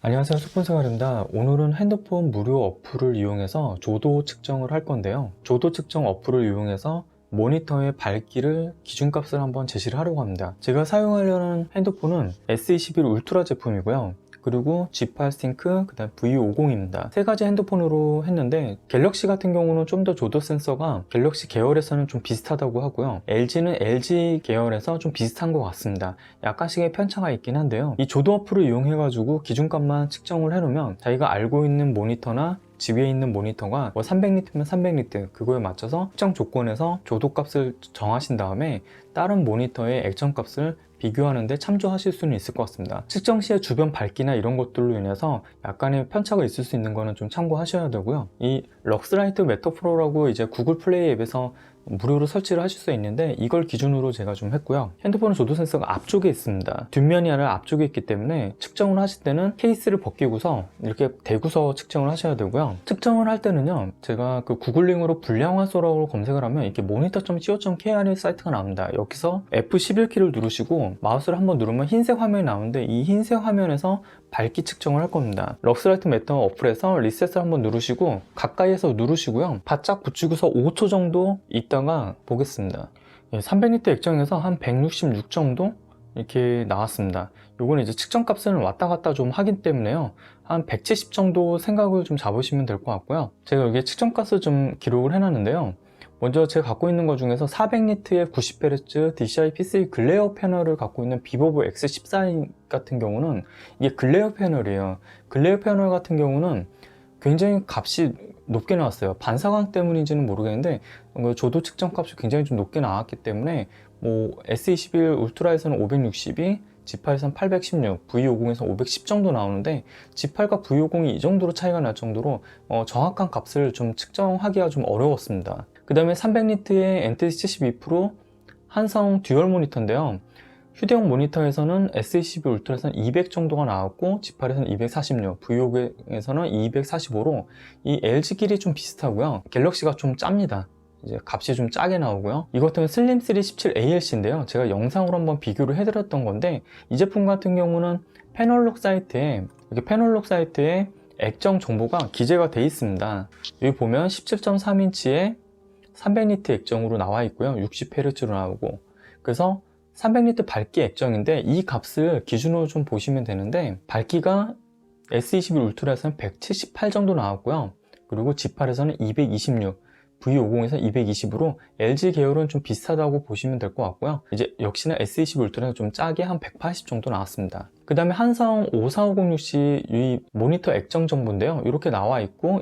안녕하세요, 소폰생활입니다. 오늘은 핸드폰 무료 어플을 이용해서 조도 측정을 할 건데요. 조도 측정 어플을 이용해서 모니터의 밝기를 기준값을 한번 제시를 하려고 합니다. 제가 사용하려는 핸드폰은 S21 울트라 제품이고요. 그리고 G8 싱크, 그 다음 V50입니다. 세 가지 핸드폰으로 했는데 갤럭시 같은 경우는 좀 더 조도 센서가 갤럭시 계열에서는 좀 비슷하다고 하고요. LG는 LG 계열에서 좀 비슷한 것 같습니다. 약간씩의 편차가 있긴 한데요. 이 조도 어플을 이용해 가지고 기준값만 측정을 해 놓으면 자기가 알고 있는 모니터나 집에 있는 모니터가 뭐 300니트면 300니트 그거에 맞춰서 측정 조건에서 조도값을 정하신 다음에 다른 모니터의 액정값을 비교하는데 참조하실 수는 있을 것 같습니다. 측정 시에 주변 밝기나 이런 것들로 인해서 약간의 편차가 있을 수 있는 거는 좀 참고하셔야 되고요. 이 럭스라이트 매터 프로라고 이제 구글 플레이 앱에서 무료로 설치를 하실 수 있는데 이걸 기준으로 제가 좀 했고요. 핸드폰은 조도 센서가 앞쪽에 있습니다. 뒷면이 아니라 앞쪽에 있기 때문에 측정을 하실 때는 케이스를 벗기고서 이렇게 대고서 측정을 하셔야 되고요. 측정을 할 때는요, 제가 그 구글링으로 불량화소라고 검색을 하면 이렇게 monitor.co.kr의 사이트가 나옵니다. 여기서 F11키를 누르시고 마우스를 한번 누르면 흰색 화면이 나오는데 이 흰색 화면에서 밝기 측정을 할 겁니다. 럭스라이트 매터 어플에서 리셋을 한번 누르시고 가까이에서 누르시고요. 바짝 붙이고서 5초 정도 있다가 보겠습니다. 300니트 액정에서 한 166 정도 이렇게 나왔습니다. 요거는 이제 측정 값은 왔다 갔다 좀 하기 때문에요. 한 170 정도 생각을 좀 잡으시면 될 것 같고요. 제가 여기에 측정 값을 좀 기록을 해놨는데요. 먼저 제가 갖고 있는 것 중에서 400니트의 90Hz DCI PCI 글레어 패널을 갖고 있는 비보브 X14 같은 경우는 이게 글레어 패널이에요. 글레어 패널 같은 경우는 굉장히 값이 높게 나왔어요. 반사광 때문인지는 모르겠는데 조도 측정 값이 굉장히 좀 높게 나왔기 때문에 뭐 S21 울트라에서는 562, G8에서는 816, V50에서 510 정도 나오는데 G8과 V50이 이 정도로 차이가 날 정도로 정확한 값을 좀 측정하기가 좀 어려웠습니다. 그 다음에 300니트의 NTSC 72 프로 한성 듀얼 모니터인데요. 휴대용 모니터에서는 S21 울트라에서는 200 정도가 나왔고 G8에서는 246, V50에서는 245로 이 LG 길이 좀 비슷하고요. 갤럭시가 좀 짭니다. 이제 값이 좀 짜게 나오고요. 이것 같은 슬림 3 17 ALC인데요. 제가 영상으로 한번 비교를 해드렸던 건데 이 제품 같은 경우는 패널록 사이트에 이렇게 패널록 사이트에 액정 정보가 기재가 되어 있습니다. 여기 보면 17.3인치에 300니트 액정으로 나와 있고요. 60Hz로 나오고 그래서 300니트 밝기 액정인데 이 값을 기준으로 좀 보시면 되는데 밝기가 S21 울트라에서는 178 정도 나왔고요. 그리고 G8에서는 226, V50에서 220으로 LG 계열은 좀 비슷하다고 보시면 될 것 같고요. 이제 역시나 S21 울트라는 좀 짜게 한 180 정도 나왔습니다. 그 다음에 한성 54506C 이 모니터 액정 정보인데요. 이렇게 나와 있고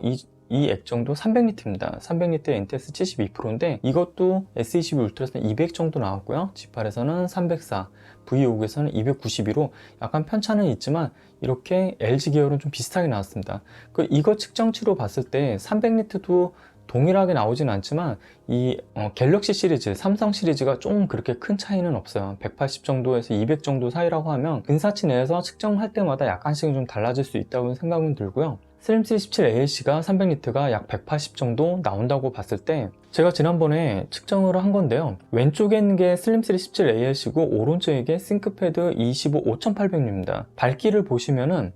이 액정도 300니트입니다. 300니트의 NTS 72%인데 이것도 S21 울트라에서는 200 정도 나왔고요. G8에서는 304, V50에서는 292로 약간 편차는 있지만 이렇게 LG 계열은 좀 비슷하게 나왔습니다. 이거 측정치로 봤을 때 300니트도 동일하게 나오진 않지만 이 갤럭시 시리즈, 삼성 시리즈가 좀 그렇게 큰 차이는 없어요. 180 정도에서 200 정도 사이라고 하면 근사치 내에서 측정할 때마다 약간씩은 좀 달라질 수 있다고 생각은 들고요. 슬림 317 ALC가 300니트가 약 180 정도 나온다고 봤을 때 제가 지난번에 측정을 한 건데요. 왼쪽에 있는 게 슬림 317 ALC고 오른쪽에 게 싱크패드 25 5800입니다. 밝기를 보시면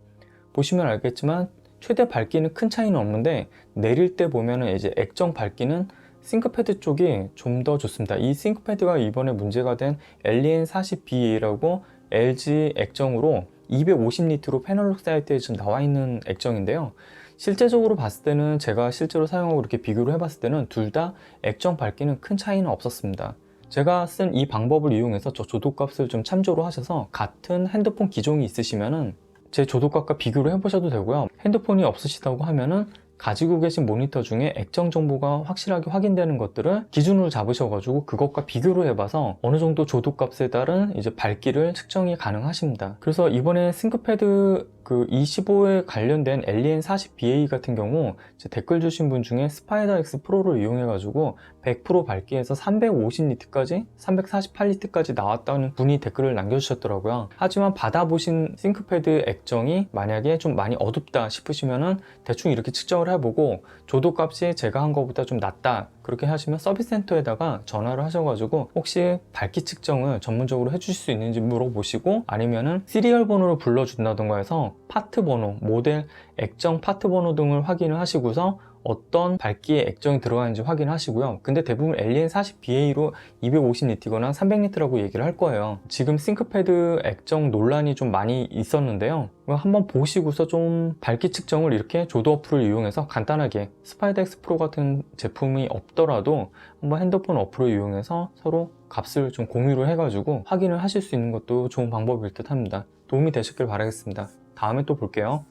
알겠지만 최대 밝기는 큰 차이는 없는데 내릴 때 보면은 이제 액정 밝기는 싱크패드 쪽이 좀 더 좋습니다. 이 싱크패드가 이번에 문제가 된 LEN40BA라고 LG 액정으로 250니트로 패널록 사이트에 지금 나와 있는 액정인데요. 실제적으로 봤을 때는 제가 실제로 사용하고 이렇게 비교를 해봤을 때는 둘 다 액정 밝기는 큰 차이는 없었습니다. 제가 쓴 이 방법을 이용해서 저 조도값을 좀 참조로 하셔서 같은 핸드폰 기종이 있으시면은 제 조도값과 비교를 해보셔도 되고요. 핸드폰이 없으시다고 하면은 가지고 계신 모니터 중에 액정 정보가 확실하게 확인되는 것들을 기준으로 잡으셔가지고 그것과 비교를 해봐서 어느 정도 조도값에 따른 이제 밝기를 측정이 가능하십니다. 그래서 이번에 싱크패드 그 25에 관련된 LEN40BA 같은 경우 댓글 주신 분 중에 스파이더 X 프로를 이용해가지고 100% 밝기에서 350니트까지 348니트까지 나왔다는 분이 댓글을 남겨주셨더라고요. 하지만 받아보신 싱크패드 액정이 만약에 좀 많이 어둡다 싶으시면은 대충 이렇게 측정을 측정을 해보고 조도 값이 제가 한 것보다 좀 낮다 그렇게 하시면 서비스 센터에다가 전화를 하셔가지고 혹시 밝기 측정을 전문적으로 해주실 수 있는지 물어보시고, 아니면은 시리얼 번호를 불러준다던가 해서 파트 번호, 모델, 액정 파트 번호 등을 확인을 하시고서 어떤 밝기의 액정이 들어가는지 확인하시고요. 근데 대부분 LN40BA로 250니트거나 300니트라고 얘기를 할 거예요. 지금 싱크패드 액정 논란이 좀 많이 있었는데요. 한번 보시고서 좀 밝기 측정을 이렇게 조도 어플을 이용해서 간단하게, 스파이더 X 프로 같은 제품이 없더라도 한번 핸드폰 어플을 이용해서 서로 값을 좀 공유를 해가지고 확인을 하실 수 있는 것도 좋은 방법일 듯 합니다. 도움이 되셨길 바라겠습니다. 다음에 또 볼게요.